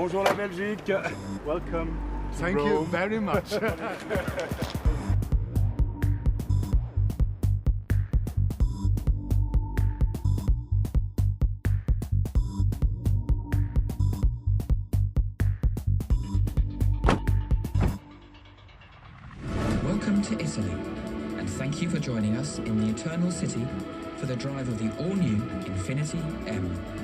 Bonjour la Belgique. Welcome to Thank Rome. you very much. Welcome to Italy, and thank you for joining us in the Eternal City for the drive of the all-new Infiniti-M.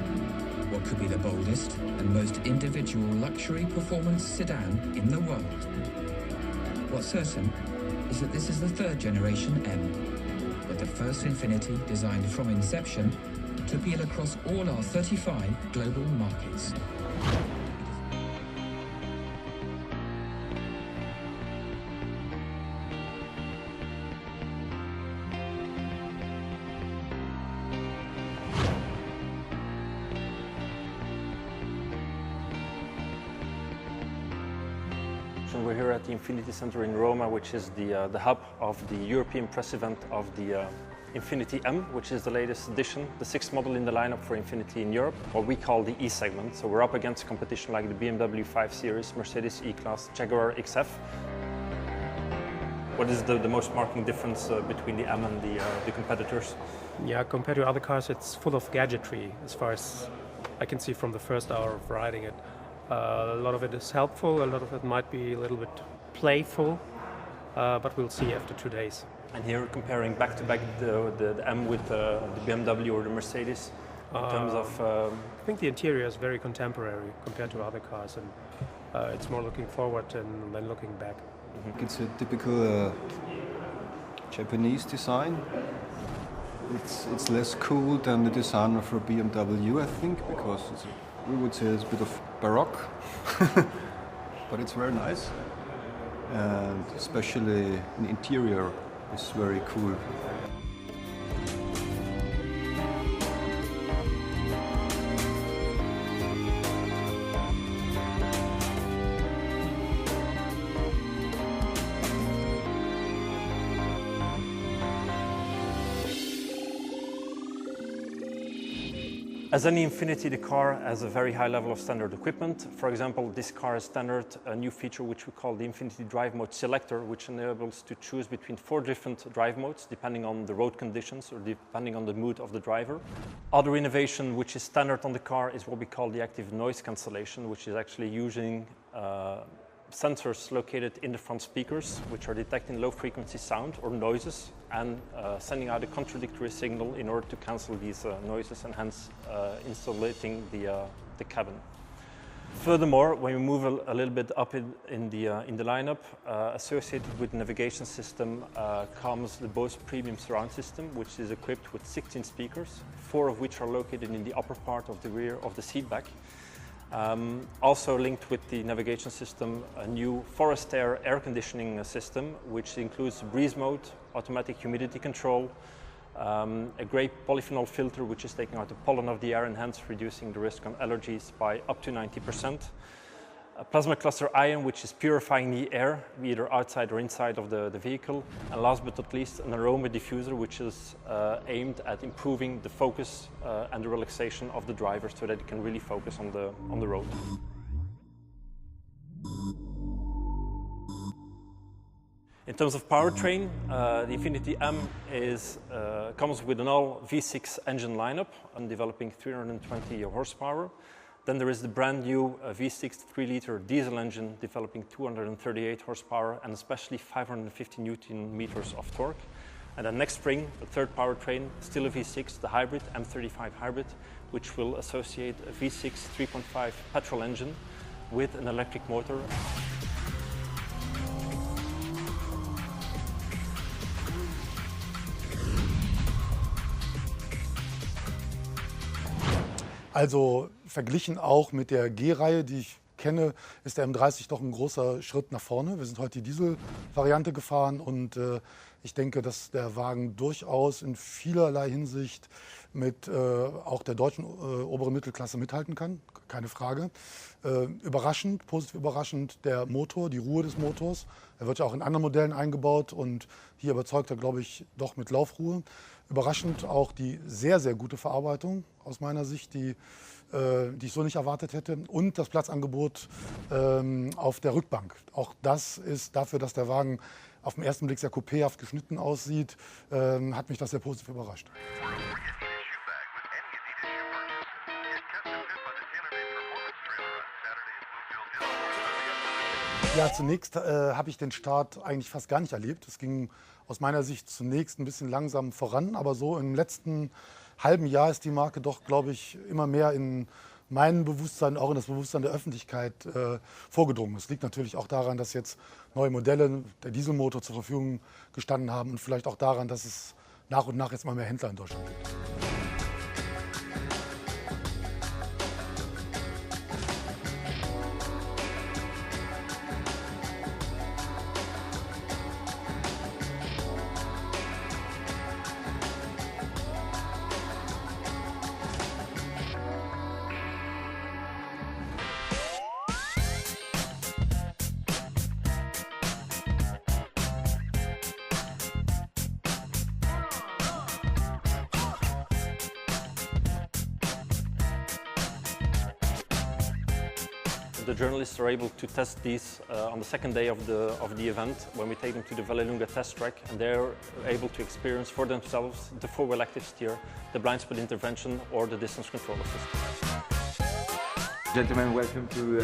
What could be the boldest and most individual luxury performance sedan in the world? What's certain is that this is the third generation M, but the first Infiniti designed from inception to appeal across all our 35 global markets. We're here at the Infiniti Center in Roma, which is the hub of the European press event of the Infiniti-M, which is the latest edition, the sixth model in the lineup for Infiniti in Europe, what we call the E segment. So we're up against competition like the BMW 5 Series, Mercedes E-Class, Jaguar XF. What is the most marking difference between the M and the competitors? Yeah, compared to other cars, it's full of gadgetry, as far as I can see from the first hour of riding it. A lot of it is helpful, a lot of it might be a little bit playful, but we'll see after 2 days. And here comparing back-to-back the M with the BMW or the Mercedes, in terms of... I think the interior is very contemporary compared to other cars, and it's more looking forward than looking back. Mm-hmm. It's a typical Japanese design. It's less cool than the design of a BMW, I think, because we would say it's a bit of baroque, but it's very nice, and especially the interior is very cool. As any Infiniti, the car has a very high level of standard equipment. For example, this car has standard a new feature which we call the Infiniti Drive Mode Selector, which enables to choose between 4 different drive modes depending on the road conditions or depending on the mood of the driver. Other innovation which is standard on the car is what we call the active noise cancellation, which is actually using sensors located in the front speakers, which are detecting low-frequency sound or noises and sending out a contradictory signal in order to cancel these noises and hence insulating the cabin. Furthermore, when we move a little bit up in the lineup, associated with the navigation system comes the Bose Premium Surround System, which is equipped with 16 speakers, 4 of which are located in the upper part of the rear of the seat back. Also linked with the navigation system, a new Forest air conditioning system, which includes breeze mode, automatic humidity control, a great polyphenol filter which is taking out the pollen of the air and hence reducing the risk on allergies by up to 90%. A plasma cluster ion which is purifying the air, either outside or inside of the vehicle. And last but not least, an aroma diffuser which is aimed at improving the focus and the relaxation of the driver so that it can really focus on the road. In terms of powertrain, the Infiniti-M comes with an all V6 engine lineup and developing 320 horsepower. Then there is the brand new V6 3-liter diesel engine developing 238 horsepower and especially 550 Newton meters of torque. And then next spring, the third powertrain, still a V6, the hybrid, M35 hybrid, which will associate a V6 3.5 petrol engine with an electric motor. Also verglichen auch mit der G-Reihe, die ich kenne, ist der M30 doch ein großer Schritt nach vorne. Wir sind heute die Diesel-Variante gefahren und Ich denke, dass der Wagen durchaus in vielerlei Hinsicht mit auch der deutschen oberen Mittelklasse mithalten kann, keine Frage. Überraschend, positiv überraschend der Motor, die Ruhe des Motors. Er wird ja auch in anderen Modellen eingebaut und hier überzeugt er, glaube ich, doch mit Laufruhe. Überraschend auch die sehr, sehr gute Verarbeitung aus meiner Sicht, die ich so nicht erwartet hätte. Und das Platzangebot auf der Rückbank. Auch das ist dafür, dass der Wagen auf den ersten Blick sehr coupéhaft geschnitten aussieht, hat mich das sehr positiv überrascht. Ja, zunächst habe ich den Start eigentlich fast gar nicht erlebt. Es ging aus meiner Sicht zunächst ein bisschen langsam voran, aber so im letzten halben Jahr ist die Marke doch, glaube ich, immer mehr in mein Bewusstsein, auch in das Bewusstsein der Öffentlichkeit vorgedrungen. Es liegt natürlich auch daran, dass jetzt neue Modelle der Dieselmotor zur Verfügung gestanden haben und vielleicht auch daran, dass es nach und nach jetzt mal mehr Händler in Deutschland gibt. The journalists are able to test these on the second day of the event when we take them to the Vallelunga test track, and they're able to experience for themselves the four-wheel active steer, the blind spot intervention or the distance control assist. Gentlemen, welcome to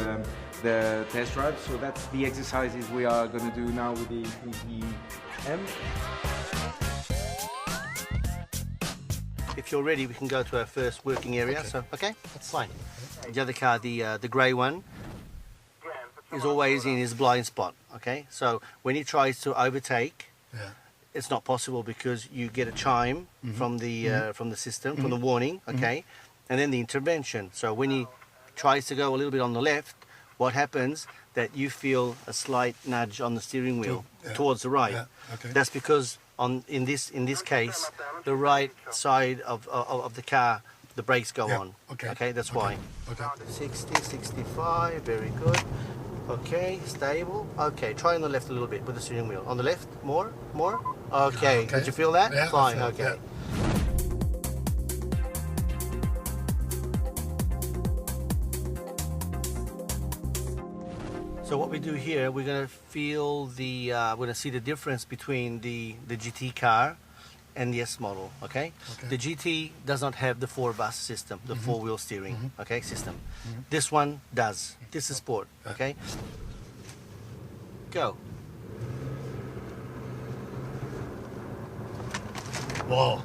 the test drive. So that's the exercises we are going to do now with the Infiniti'nin. If you're ready, we can go to our first working area. Okay. So, okay, that's fine. The other car, the grey one, is always in his blind spot. Okay, so when he tries to overtake, it's not possible because you get a chime from the system, from the warning. Okay, and then the intervention. So when he tries to go a little bit on the left, what happens? That you feel a slight nudge on the steering wheel towards the right. Yeah. Okay. That's because in this case, the right side of the car, the brakes go on. Okay, that's why. Okay. 60, 65, very good. Okay, stable. Okay, try on the left a little bit with the steering wheel. On the left, more. Okay, did you feel that? Yeah, Fine, I felt, okay. So what we do here, we're going to feel we're going to see the difference between the GT car and the S model, okay? The GT does not have the 4-bus system, the 4-wheel steering, okay, system. This one does. This is Sport, okay? Go. Wow.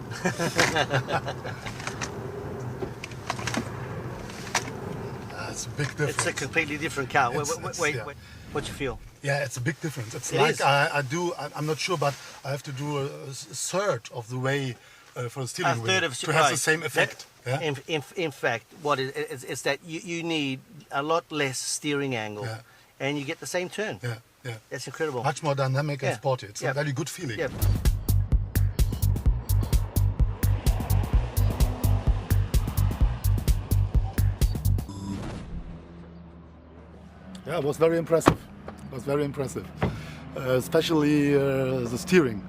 That's a big difference. It's a completely different car. Wait, yeah. what do you feel? Yeah, it's a big difference. It's It like is. I'm not sure, but I have to do a third of the way for the steering A wheel third of to have the same effect. That, Yeah? in fact, what it is that you need a lot less steering angle, and you get the same turn. Yeah. That's incredible. Much more dynamic and Yeah. sporty. It's Yeah. a very good feeling. Yeah. Yeah, it was very impressive. It was very impressive, especially the steering.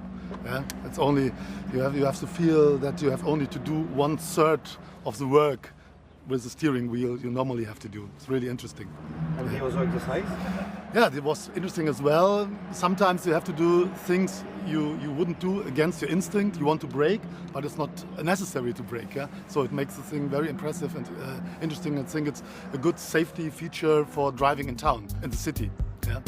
Yeah, it's only you have to feel that you have only to do 1/3 of the work with the steering wheel you normally have to do. It's really interesting. And he also exercise. Yeah, it was interesting as well. Sometimes you have to do things you wouldn't do against your instinct. You want to brake, but it's not necessary to brake. Yeah, so it makes the thing very impressive and interesting. I think it's a good safety feature for driving in town, in the city. Yeah.